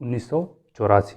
1984।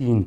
3।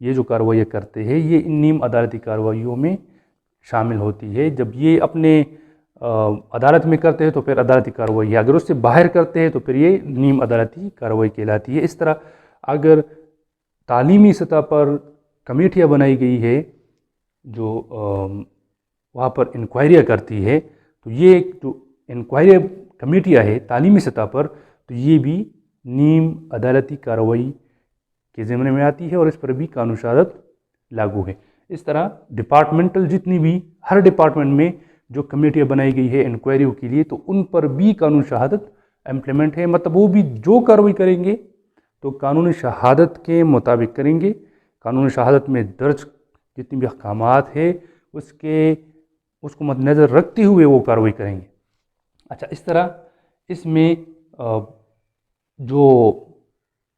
یہ جو کارروائیاں کرتے ہیں یہ ان نیم عدالتی کارروائیوں میں شامل ہوتی ہے. جب یہ اپنے عدالت میں کرتے ہیں تو پھر عدالتی کارروائی ہے، اگر اس سے باہر کرتے ہیں تو پھر یہ نیم عدالتی کارروائی کہلاتی ہے. اس طرح اگر تعلیمی سطح پر کمیٹیاں بنائی گئی ہے جو وہاں پر انکوائریاں کرتی ہے، تو یہ جو انکوائری کمیٹیاں ہے تعلیمی سطح پر، تو یہ بھی نیم عدالتی کارروائی کے ضمن میں آتی ہے اور اس پر بھی قانون شہادت لاگو ہے. اس طرح ڈپارٹمنٹل جتنی بھی ہر ڈپارٹمنٹ میں جو کمیٹیاں بنائی گئی ہے انکوائریوں کے لیے، تو ان پر بھی قانون شہادت امپلیمنٹ ہے. مطلب وہ بھی جو کارروائی کریں گے تو قانون شہادت کے مطابق کریں گے. قانون شہادت میں درج جتنی بھی احکامات ہے اس کو مد نظر رکھتے ہوئے وہ کارروائی کریں گے. اچھا، اس طرح اس میں جو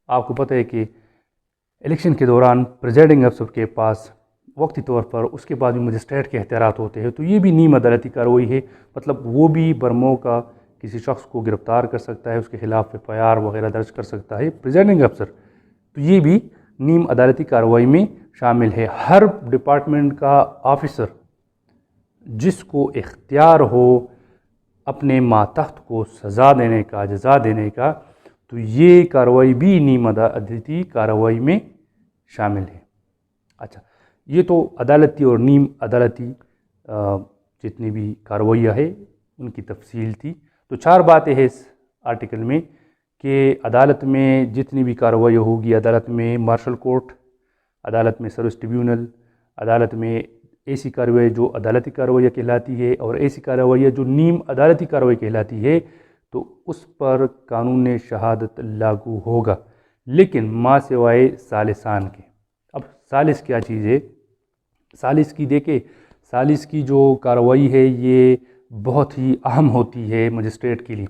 آپ کو پتہ ہے کہ الیکشن کے دوران پریزائڈنگ افسر کے پاس وقتی طور پر اس کے بعد بھی مجسٹریٹ کے اختیارات ہوتے ہیں، تو یہ بھی نیم عدالتی کارروائی ہے. مطلب وہ بھی برموقع کسی شخص کو گرفتار کر سکتا ہے، اس کے خلاف ایف آئی آر وغیرہ درج کر سکتا ہے پریزائڈنگ افسر. تو یہ بھی نیم عدالتی کارروائی میں شامل ہے. ہر ڈپارٹمنٹ کا آفیسر جس کو اختیار ہو اپنے ماتحت کو سزا دینے کا، جزا دینے کا، تو یہ کارروائی بھی نیم عدالتی کارروائی میں شامل ہے. اچھا، یہ تو عدالتی اور نیم عدالتی جتنی بھی کارروائیاں ہیں ان کی تفصیل تھی. تو 4 باتیں ہیں اس آرٹیکل میں کہ عدالت میں جتنی بھی کارروائیاں ہوگی، عدالت میں مارشل کورٹ، عدالت میں سروس ٹریبیونل، عدالت میں ایسی کارروائی جو عدالتی کارروائیاں کہلاتی ہے اور ایسی کارروائیاں جو نیم عدالتی کارروائی کہلاتی ہے، تو اس پر قانون شہادت لاگو ہوگا، لیکن ما سوائے ثالثان کے. اب ثالث کیا چیز ہے؟ ثالث کی دیکھیں، ثالث کی جو کارروائی ہے یہ بہت ہی اہم ہوتی ہے مجسٹریٹ کے لیے.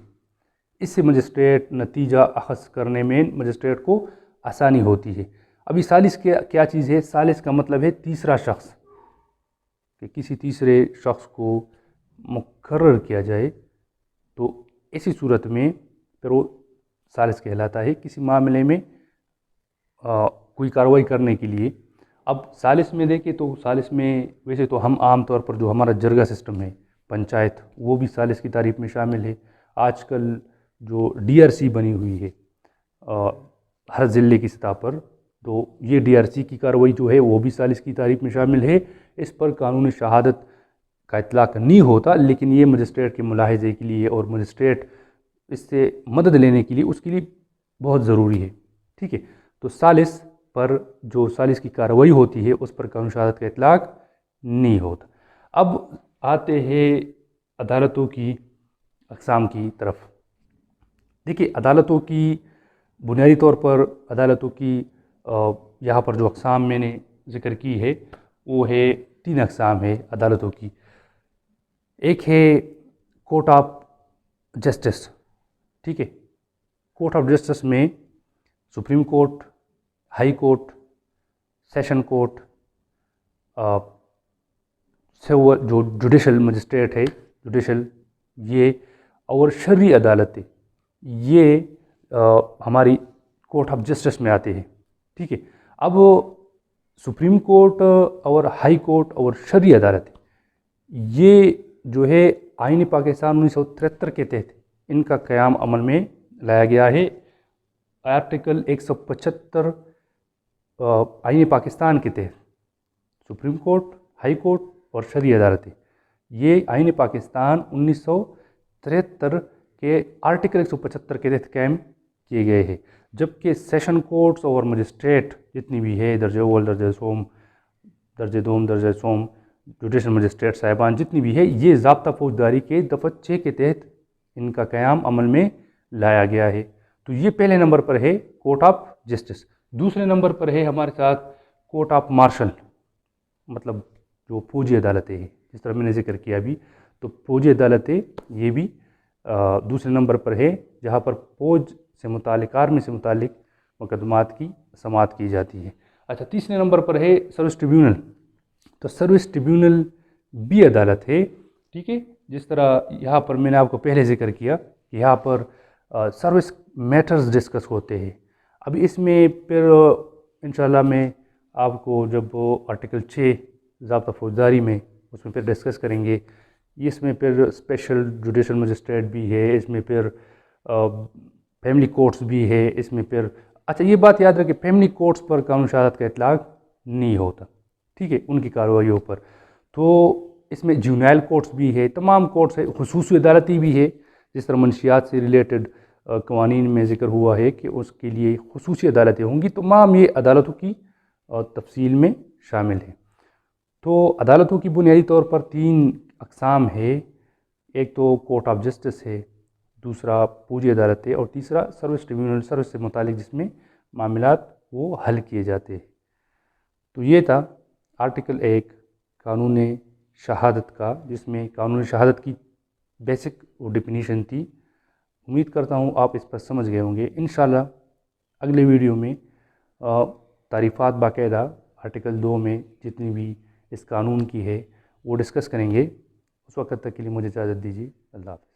اس سے مجسٹریٹ نتیجہ اخذ کرنے میں مجسٹریٹ کو آسانی ہوتی ہے. ابھی ثالث کیا چیز ہے؟ ثالث کا مطلب ہے تیسرا شخص، کہ کسی تیسرے شخص کو مقرر کیا جائے، تو ایسی صورت میں پھر وہ ثالث کہلاتا ہے. کسی معاملے میں کوئی کارروائی کرنے کے لیے. اب ثالث میں دیکھیں تو ثالث میں ویسے تو ہم عام طور پر جو ہمارا جرگہ سسٹم ہے پنچایت، وہ بھی ثالث کی تعریف میں شامل ہے. آج کل جو ڈی آر سی بنی ہوئی ہے ہر ضلع کی سطح پر، تو یہ ڈی آر سی کی کارروائی جو ہے وہ بھی ثالث کی تعریف میں شامل ہے. اس پر قانون شہادت کا اطلاق نہیں ہوتا، لیکن یہ مجسٹریٹ کے ملاحظے کے لیے اور مجسٹریٹ اس سے مدد لینے کے لیے اس کے لیے بہت ضروری ہے. ٹھیک ہے، تو ثالث پر جو ثالث کی کارروائی ہوتی ہے اس پر قانون شہادت کا اطلاق نہیں ہوتا. اب آتے ہیں عدالتوں کی اقسام کی طرف. دیکھیے، عدالتوں کی بنیادی طور پر عدالتوں کی یہاں پر جو اقسام میں نے ذکر کی ہے وہ ہے 3 اقسام ہے عدالتوں کی. ایک ہے کورٹ آف جسٹس. ٹھیک ہے، کورٹ آف جسٹس میں supreme court, high court, session court, جو جوڈیشل مجسٹریٹ ہے جوڈیشل، یہ اور شرعی عدالتیں یہ ہماری کورٹ آف جسٹس میں آتے ہیں. ٹھیک ہے، اب سپریم کورٹ اور ہائی کورٹ اور شرعی عدالت یہ جو ہے آئین پاکستان 1973 کے تحت ان کا قیام عمل میں لایا گیا ہے. آرٹیکل 175 آئین پاکستان کے تحت سپریم کورٹ، ہائی کورٹ اور شرعی عدالتیں یہ آئین پاکستان 1973 کے آرٹیکل 175 کے تحت قائم کیے گئے ہیں. جبکہ سیشن کورٹس اور مجسٹریٹ جتنی بھی ہے، درجہ اول، درجہ سوم، درجہ دوم، درجہ سوم، جوڈیشل مجسٹریٹ صاحبان جتنی بھی ہے، یہ ضابطہ فوجداری کے دفعہ 6 کے تحت ان کا قیام عمل میں لایا گیا ہے. تو یہ پہلے نمبر پر ہے کورٹ آف جسٹس. دوسرے نمبر پر ہے ہمارے ساتھ کورٹ آف مارشل، مطلب جو فوجی عدالتیں ہیں، جس طرح میں نے ذکر کیا ابھی. تو فوجی عدالتیں یہ بھی دوسرے نمبر پر ہے، جہاں پر فوج سے متعلق، آرمی سے متعلق مقدمات کی سماعت کی جاتی ہے. اچھا، تیسرے نمبر پر ہے سروس ٹریبیونل. تو سروس ٹریبیونل بھی عدالت ہے. ٹھیک ہے، جس طرح یہاں پر میں نے آپ کو پہلے ذکر کیا کہ یہاں پر سروس میٹرز ڈسکس ہوتے ہیں. اب اس میں پھر انشاءاللہ میں آپ کو جب وہ آرٹیکل 6 ضابطہ فوجداری میں اس میں پھر ڈسکس کریں گے. اس میں پھر اسپیشل جوڈیشل مجسٹریٹ بھی ہے, اس میں پھر فیملی کورٹس بھی ہے, اس میں پھر اچھا یہ بات یاد رکھیں فیملی کورٹس پر قانون شہادت کا اطلاق نہیں ہوتا, ٹھیک ہے, ان کی کارروائیوں پر. تو اس میں جونائل کورٹس بھی ہے, تمام کورٹس ہے, خصوصی عدالتی بھی ہے, جس طرح منشیات سے ریلیٹڈ قوانین میں ذکر ہوا ہے کہ اس کے لیے خصوصی عدالتیں ہوں گی. تمام یہ عدالتوں کی تفصیل میں شامل ہیں. تو عدالتوں کی بنیادی طور پر 3 اقسام ہے. ایک تو کورٹ آف جسٹس ہے, دوسرا پوری عدالت ہے, اور تیسرا سروس ٹریبیونل, سروس سے متعلق جس میں معاملات وہ حل کیے جاتے ہیں. تو یہ تھا آرٹیکل 1 قانون شہادت کا, جس میں قانون شہادت کی بیسک وہ ڈیفینیشن تھی. امید کرتا ہوں آپ اس پر سمجھ گئے ہوں گے. انشاءاللہ اگلے ویڈیو میں تعریفات باقاعدہ آرٹیکل 2 میں جتنی بھی اس قانون کی ہے وہ ڈسکس کریں گے. اس وقت تک کے لیے مجھے اجازت دیجیے. اللہ حافظ.